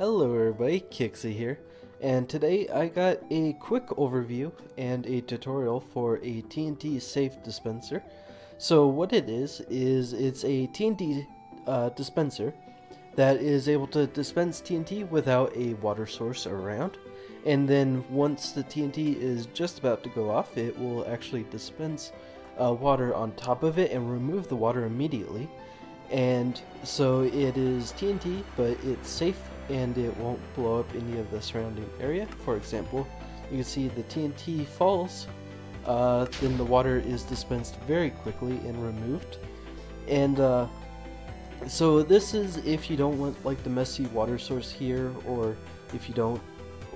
Hello everybody, Ckixy here, and today I got a quick overview and a tutorial for a TNT safe dispenser. So what it is it's a TNT dispenser that is able to dispense TNT without a water source around, and then once the TNT is just about to go off, it will actually dispense water on top of it and remove the water immediately. And so it is TNT, but it's safe and it won't blow up any of the surrounding area. For example, you can see the TNT falls, then the water is dispensed very quickly and removed. And so this is if you don't want like the messy water source here, or if you don't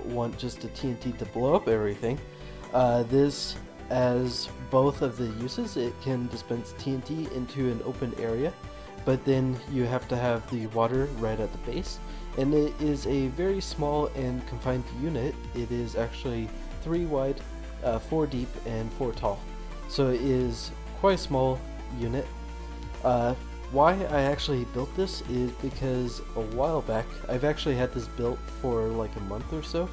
want just the TNT to blow up everything. This as both of the uses, it can dispense TNT into an open area, but then you have to have the water right at the base, and it is a very small and confined unit. It is actually 3 wide, 4 deep, and 4 tall, so it is quite a small unit. Why I actually built this is because a while back, I've actually had this built for like a month or so.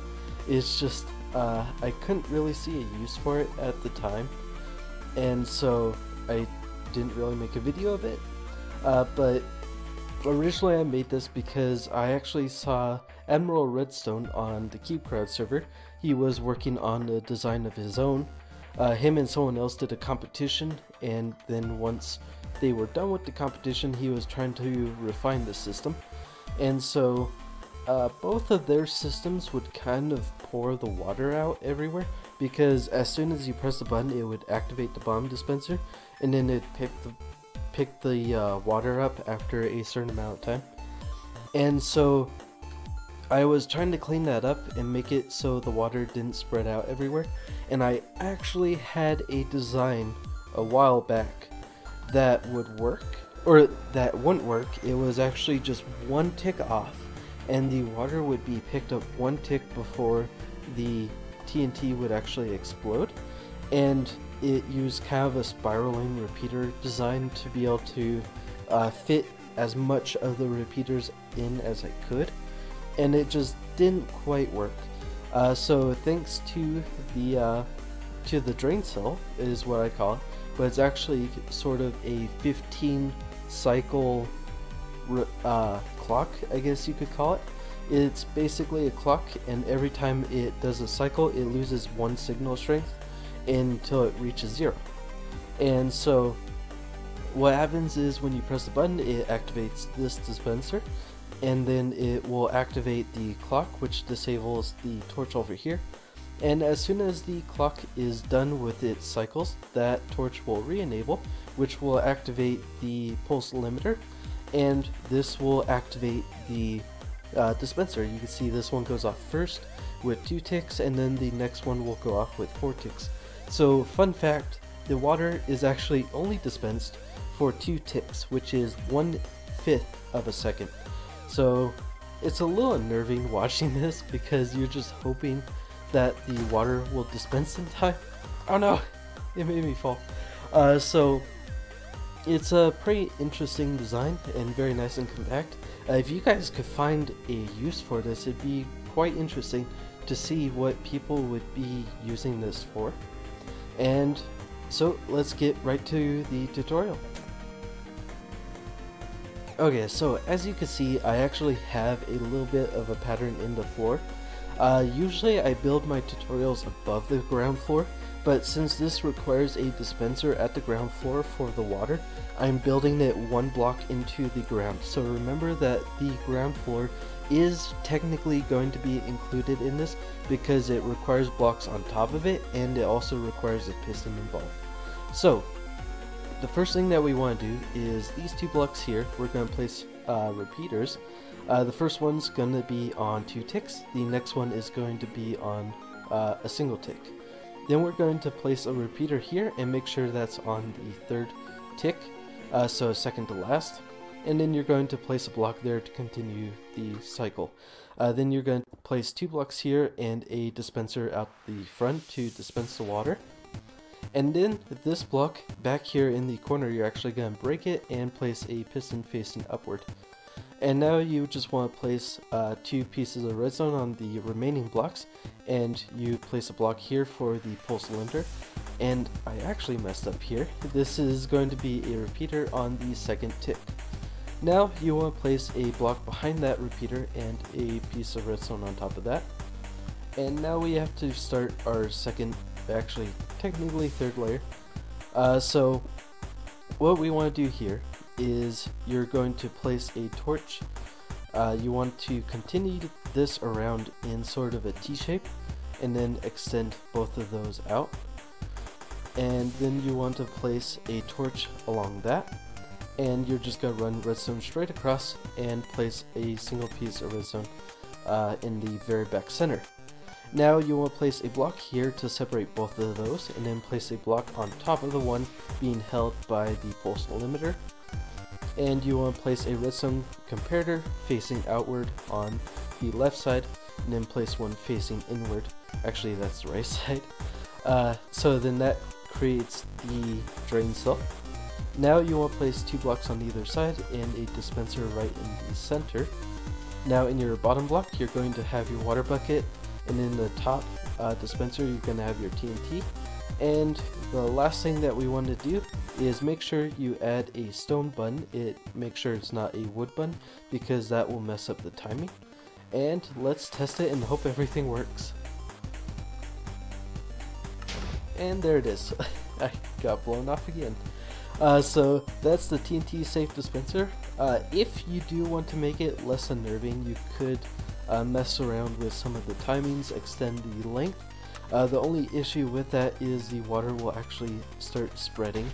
It's just I couldn't really see a use for it at the time, and so I didn't really make a video of it. But originally I made this because I actually saw Admiral Redstone on the CubeCrowd server. He was working on a design of his own. Him and someone else did a competition, and then once they were done with the competition, he was trying to refine the system. And so both of their systems would kind of pour the water out everywhere, because as soon as you press the button, it would activate the bomb dispenser, and then it'd pick the water up after a certain amount of time. And so I was trying to clean that up and make it so the water didn't spread out everywhere, and I actually had a design a while back that would work, or that wouldn't work. It was actually just one tick off, and the water would be picked up one tick before the TNT would actually explode, and it used kind of a spiraling repeater design to be able to fit as much of the repeaters in as I could, and it just didn't quite work. So thanks to the drain cell is what I call it, but it's actually sort of a 15 cycle clock, I guess you could call it. It's basically a clock, and every time it does a cycle, it loses 1 signal strength until it reaches 0. And so what happens is when you press the button, it activates this dispenser, and then it will activate the clock, which disables the torch over here. And as soon as the clock is done with its cycles, that torch will re-enable, which will activate the pulse limiter, and this will activate the dispenser. You can see this one goes off first with 2 ticks, and then the next one will go off with 4 ticks. So fun fact, the water is actually only dispensed for 2 ticks, which is 1/5 of a second. So it's a little unnerving watching this, because you're just hoping that the water will dispense in time. Oh no, it made me fall. So it's a pretty interesting design and very nice and compact. If you guys could find a use for this, it'd be quite interesting to see what people would be using this for. And so let's get right to the tutorial. Okay, so as you can see, I actually have a little bit of a pattern in the floor. Usually I build my tutorials above the ground floor, but since this requires a dispenser at the ground floor for the water, I'm building it 1 block into the ground. So remember that the ground floor is technically going to be included in this, because it requires blocks on top of it, and it also requires a piston involved. So the first thing that we want to do is these 2 blocks here. We're going to place repeaters. The first one's going to be on 2 ticks. The next one is going to be on a single tick. Then we're going to place a repeater here and make sure that's on the 3rd tick, so second to last. And then you're going to place a block there to continue the cycle. Then you're going to place 2 blocks here and a dispenser out the front to dispense the water. And then this block back here in the corner, you're actually going to break it and place a piston facing upward. And now you just want to place 2 pieces of redstone on the remaining blocks, and you place a block here for the pole cylinder. And I actually messed up here. This is going to be a repeater on the second tick. Now you want to place a block behind that repeater and a piece of redstone on top of that. And now we have to start our second, actually technically third layer. So what we want to do here is you're going to place a torch. You want to continue this around in sort of a T shape and then extend both of those out. And then you want to place a torch along that, and you're just going to run redstone straight across and place a single piece of redstone in the very back center. Now you want to place a block here to separate both of those, and then place a block on top of the one being held by the pulse limiter. And you want to place a redstone comparator facing outward on the left side, and then place one facing inward. Actually, that's the right side. So then that creates the drain cell. Now you want to place 2 blocks on either side and a dispenser right in the center. Now in your bottom block, you're going to have your water bucket, and in the top dispenser, you're going to have your TNT. And the last thing that we want to do is make sure you add a stone bun. Make sure it's not a wood bun, because that will mess up the timing. And let's test it and hope everything works. And there it is. I got blown off again. So that's the TNT safe dispenser. If you do want to make it less unnerving, you could mess around with some of the timings, extend the length. The only issue with that is the water will actually start spreading.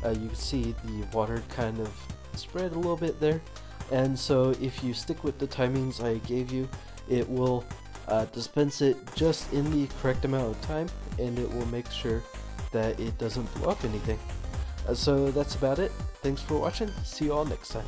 You can see the water kind of spread a little bit there, and so if you stick with the timings I gave you, it will dispense it just in the correct amount of time, and it will make sure that it doesn't blow up anything. So that's about it. Thanks for watching. See you all next time.